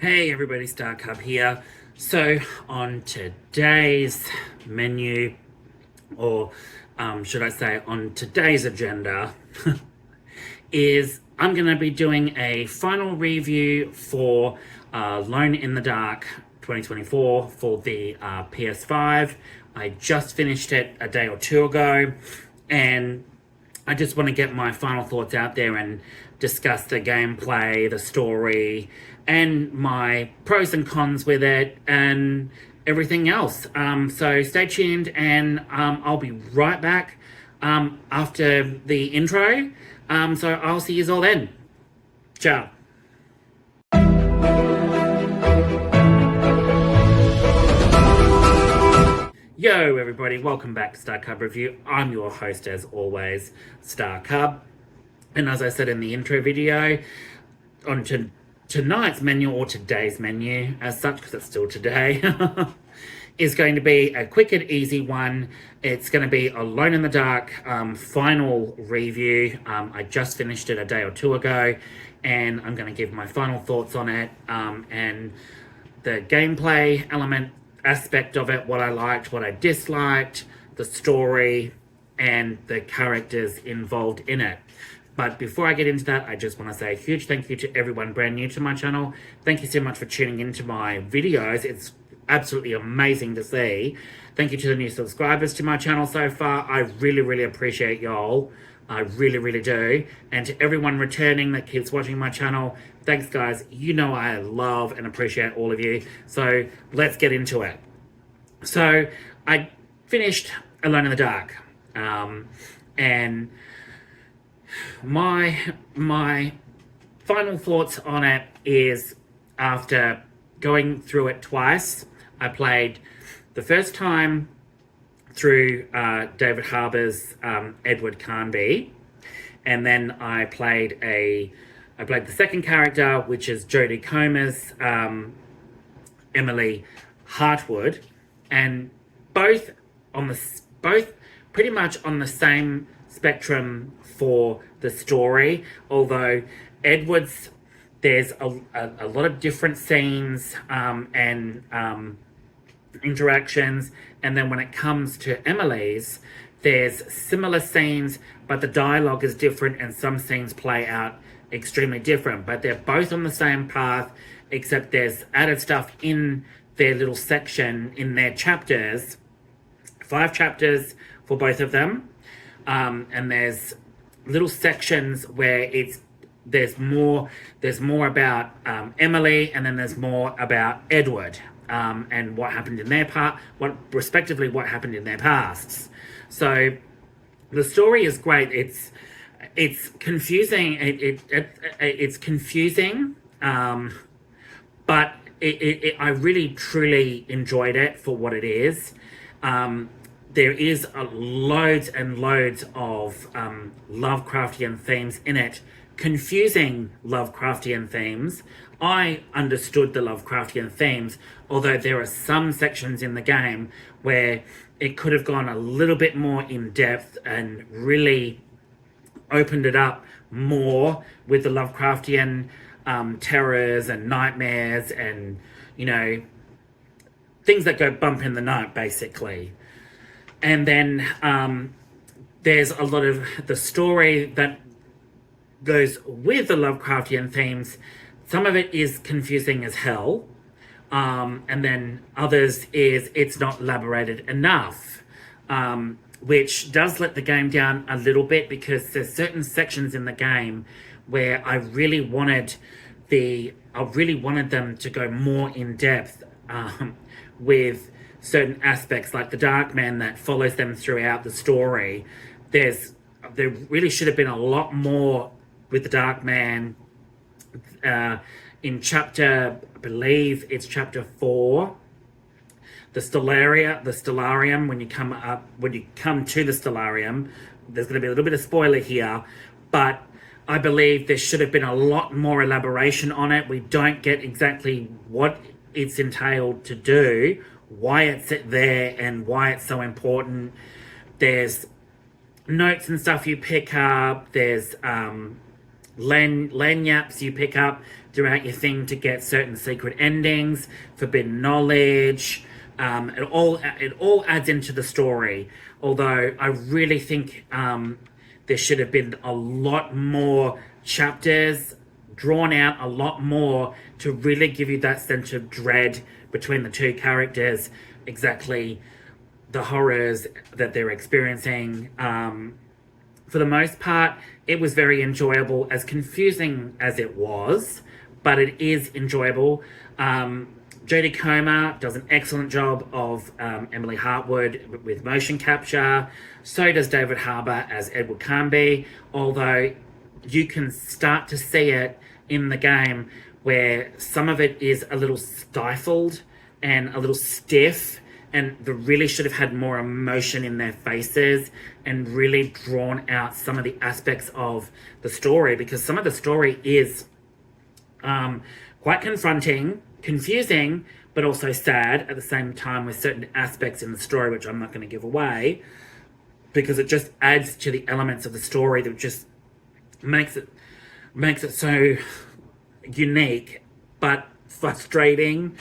Hey everybody, StarCub here. So on today's menu, or should I say on today's agenda, is I'm going to be doing a final review for Alone in the Dark 2024 for the PS5. I just finished it a day or two ago, and I just want to get my final thoughts out there and discuss the gameplay, the story, and my pros and cons with it, and everything else. So stay tuned, and I'll be right back after the intro. So I'll see you all then. Ciao. Yo everybody, welcome back to StarCub Review. I'm your host as always, StarCub. And as I said in the intro video, on tonight's menu, or today's menu as such, because it's still today, is going to be a quick and easy one. It's going to be Alone in the Dark final review. I just finished it a day or two ago, and I'm going to give my final thoughts on it, and the gameplay element aspect of it, what I liked, what I disliked, the story, and the characters involved in it. But before I get into that, I just want to say a huge thank you to everyone brand new to my channel. Thank you so much for tuning into my videos. It's absolutely amazing to see. Thank you to the new subscribers to my channel so far. I really, really appreciate y'all. I really, really do. And to everyone returning that keeps watching my channel, thanks guys. You know I love and appreciate all of you. So let's get into it. So I finished Alone in the Dark. And my final thoughts on it is, after going through it twice, I played the first time through David Harbour's Edward Carnby, and then I played the second character, which is Jodie Comer's Emily Hartwood, and both pretty much on the same spectrum for the story, although Edward's, there's a lot of different scenes and interactions, and then when it comes to Emily's, there's similar scenes, but the dialogue is different, and some scenes play out extremely different, but they're both on the same path, except there's added stuff in their little section, in their chapters, 5 chapters for both of them, and there's little sections where there's more about Emily, and then there's more about Edward, and what happened in their what happened in their pasts. So the story is great. It's confusing. It's confusing, but I really truly enjoyed it for what it is. There is loads and loads of Lovecraftian themes in it, confusing Lovecraftian themes. I understood the Lovecraftian themes, although there are some sections in the game where it could have gone a little bit more in depth and really opened it up more with the Lovecraftian terrors and nightmares, and, you know, things that go bump in the night, basically. And then there's a lot of the story that goes with the Lovecraftian themes. Some of it is confusing as hell. And then others is it's not elaborated enough, which does let the game down a little bit, because there's certain sections in the game where I really wanted them to go more in depth with certain aspects, like the Dark Man that follows them throughout the story. There really should have been a lot more with the Dark Man in chapter, I believe it's chapter 4, the Stellarium. When you come to the Stellarium, there's going to be a little bit of spoiler here, but I believe there should have been a lot more elaboration on it. We don't get exactly what it's entailed to do, why it's there, and why it's so important. There's notes and stuff you pick up. There's lanyards you pick up throughout your thing to get certain secret endings, forbidden knowledge. It all adds into the story. Although I really think there should have been a lot more chapters drawn out, a lot more to really give you that sense of dread between the two characters, exactly the horrors that they're experiencing. For the most part, it was very enjoyable, as confusing as it was, but it is enjoyable. Jodie Comer does an excellent job of Emily Hartwood with motion capture. So does David Harbour as Edward Carnby, although you can start to see it in the game where some of it is a little stifled and a little stiff, and they really should have had more emotion in their faces and really drawn out some of the aspects of the story, because some of the story is quite confronting, confusing, but also sad at the same time, with certain aspects in the story which I'm not going to give away, because it just adds to the elements of the story that just makes it so unique but frustrating.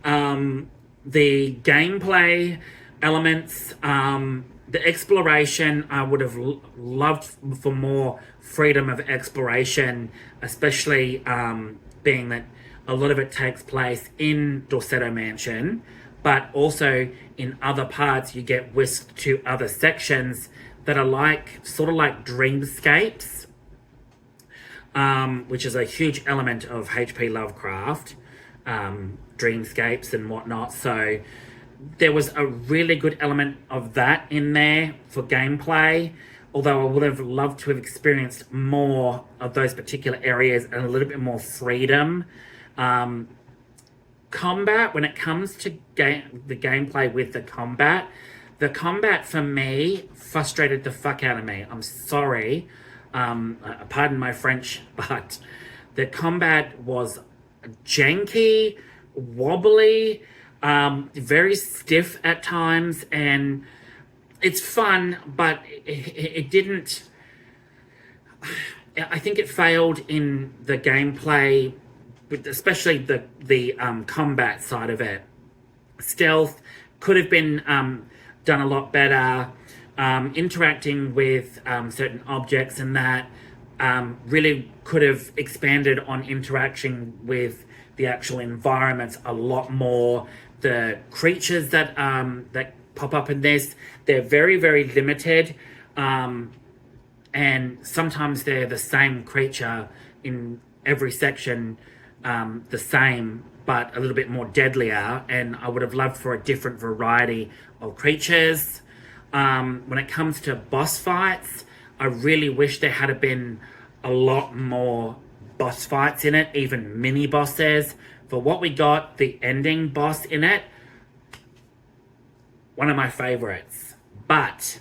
The gameplay elements, the exploration, I would have loved for more freedom of exploration, especially being that a lot of it takes place in Derceto Mansion, but also in other parts you get whisked to other sections that are sort of like dreamscapes, which is a huge element of H.P. Lovecraft, dreamscapes and whatnot. So there was a really good element of that in there for gameplay, although I would have loved to have experienced more of those particular areas and a little bit more freedom. Combat, when it comes to the gameplay with the combat for me frustrated the fuck out of me. I'm sorry, pardon my French, but the combat was janky, wobbly, very stiff at times, and it's fun, but it didn't. I think it failed in the gameplay, especially the combat side of it. Stealth could have been done a lot better. Interacting with certain objects and that really could have expanded on interaction with the actual environments a lot more. The creatures that pop up in this, they're very, very limited, and sometimes they're the same creature in every section, the same, but a little bit more deadlier, and I would have loved for a different variety of creatures. When it comes to boss fights, I really wish there had been a lot more boss fights in it, even mini bosses. For what we got, the ending boss in it, one of my favorites. But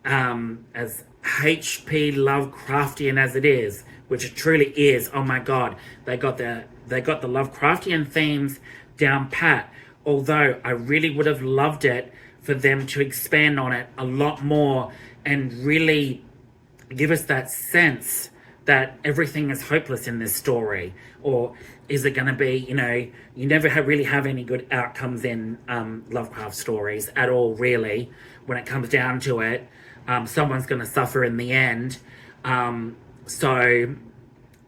as H.P. Lovecraftian as it is, which it truly is, oh my god, they got the Lovecraftian themes down pat. Although I really would have loved it for them to expand on it a lot more and really give us that sense that everything is hopeless in this story. Or is it going to be, you never really have any good outcomes in Lovecraft stories at all, really. When it comes down to it, someone's going to suffer in the end. So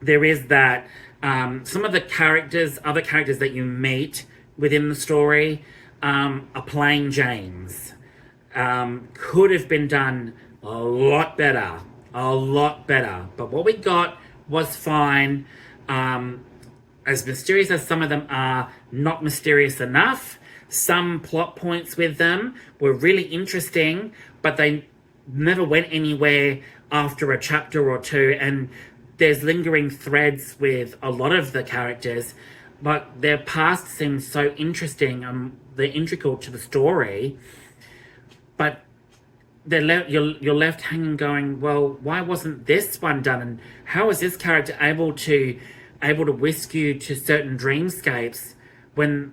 there is that. Some of the other characters that you meet within the story are plain Janes. Could have been done a lot better. But what we got was fine. As mysterious as some of them are, not mysterious enough. Some plot points with them were really interesting, but they never went anywhere after a chapter or two, and there's lingering threads with a lot of the characters, but their past seems so interesting. They're integral to the story, but you're left hanging going, well, why wasn't this one done, and how is this character able to whisk you to certain dreamscapes when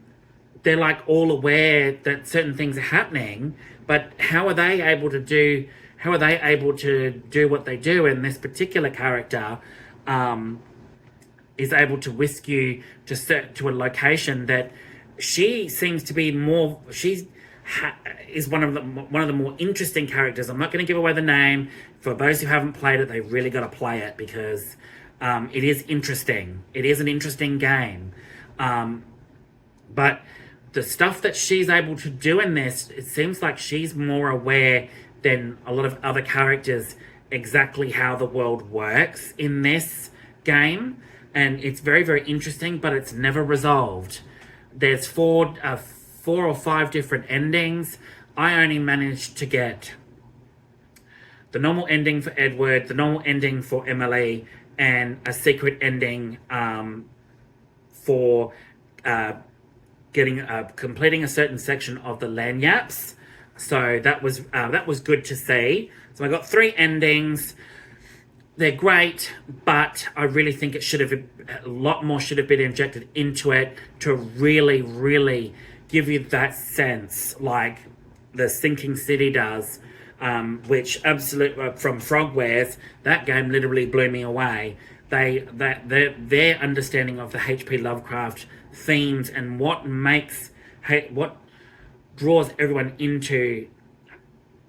they're like all aware that certain things are happening, but how are they able to do what they do? And this particular character is able to whisk you to a location that she seems to be more. Is one of the more interesting characters. I'm not going to give away the name. For those who haven't played it, they really got to play it because it is interesting. It is an interesting game. But the stuff that she's able to do in this, it seems like she's more aware than a lot of other characters exactly how the world works in this game. And it's very, very interesting, but it's never resolved. There's four or five different endings. I only managed to get the normal ending for Edward, the normal ending for Emily, and a secret ending for completing a certain section of the Lanyards. So that was good to see. So I got 3 endings. They're great, but I really think it should have a lot more should have been injected into it to really, really give you that sense, like the Sinking City does, which absolutely from Frogwares, that game literally blew me away. Their understanding of the H.P. Lovecraft themes and what draws everyone into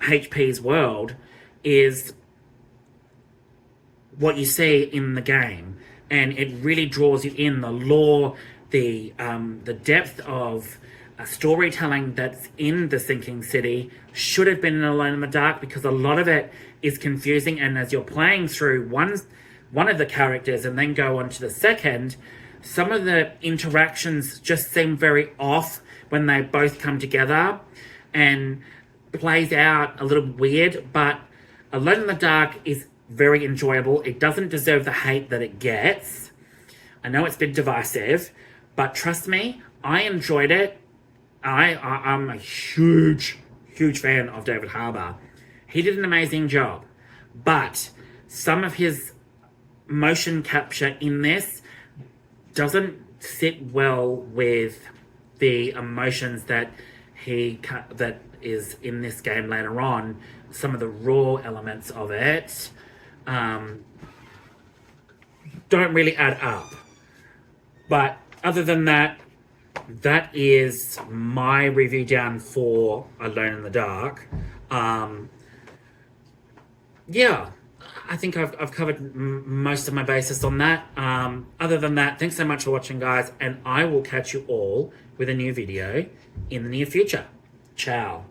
HP's world is what you see in the game, and it really draws you in. The lore, the depth of storytelling that's in the Sinking City should have been in Alone in the Dark, because a lot of it is confusing, and as you're playing through one of the characters and then go on to the second, some of the interactions just seem very off when they both come together, and plays out a little weird. But Alone in the Dark is very enjoyable. It doesn't deserve the hate that it gets. I know it's been divisive, but trust me, I enjoyed it. I'm a huge fan of David Harbour. He did an amazing job, but some of his motion capture in this doesn't sit well with the emotions that is in this game later on. Some of the raw elements of it don't really add up. But other than that, that is my review down for Alone in the Dark. Yeah, I think I've covered most of my basis on that. Other than that, thanks so much for watching, guys, and I will catch you all with a new video in the near future. Ciao.